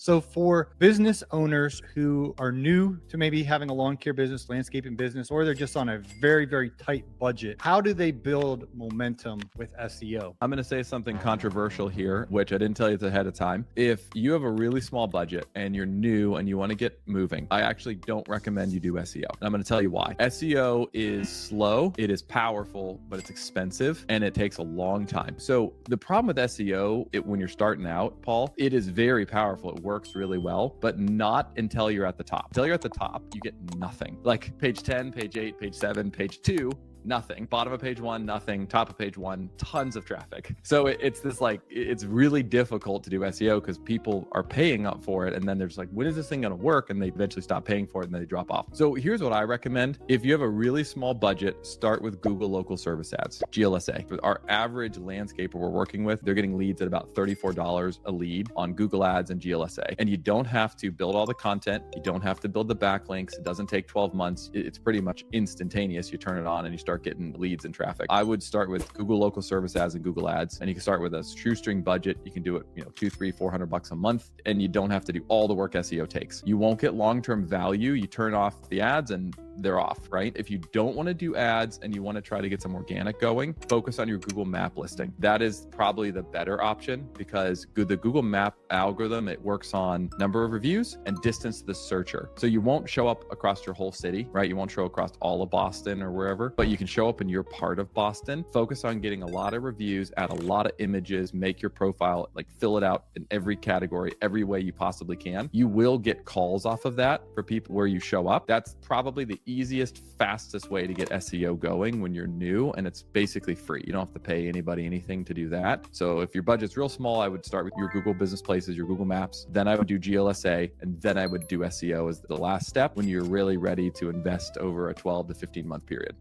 So for business owners who are new to maybe having a lawn care business, landscaping business, or they're just on a very, very tight budget, how do they build momentum with SEO? I'm going to say something controversial here, which I didn't tell you ahead of time. If you have a really small budget and you're new and you want to get moving, I actually don't recommend you do SEO. And I'm going to tell you why. SEO is slow, it is powerful, but it's expensive and it takes a long time. So the problem with SEO, when you're starting out, Paul, it is very powerful. It works really well, but not until you're at the top. Until you're at the top, you get nothing. Like page 10, page 8, page 7, page 2, nothing. Bottom of page 1, nothing. Top of page 1, tons of traffic. So it's this it's really difficult to do SEO because people are paying up for it. And then they're just like, when is this thing going to work? And they eventually stop paying for it and then they drop off. So here's what I recommend. If you have a really small budget, start with Google local service ads, GLSA. For our average landscaper we're working with, they're getting leads at about $34 a lead on Google ads and GLSA. And you don't have to build all the content. You don't have to build the backlinks. It doesn't take 12 months. It's pretty much instantaneous. You turn it on and you start getting leads and traffic. I would start with Google local service ads and Google ads, and you can start with a shoestring budget. You can do it, $200, $300, $400 a month, and you don't have to do all the work SEO takes. You won't get long-term value. You turn off the ads and they're off, right? If you don't want to do ads and you want to try to get some organic going, focus on your Google map listing. That is probably the better option because the Google map algorithm, it works on number of reviews and distance to the searcher. So you won't show up across your whole city, right? You won't show across all of Boston or wherever, but you can show up in your part of Boston. Focus on getting a lot of reviews, add a lot of images, make your profile, fill it out in every category, every way you possibly can. You will get calls off of that for people where you show up. That's probably the easiest, fastest way to get SEO going when you're new, and it's basically free. You don't have to pay anybody anything to do that. So if your budget's real small, I would start with your Google Business Places, your Google Maps, then I would do GLSA, and then I would do SEO as the last step when you're really ready to invest over a 12 to 15 month period.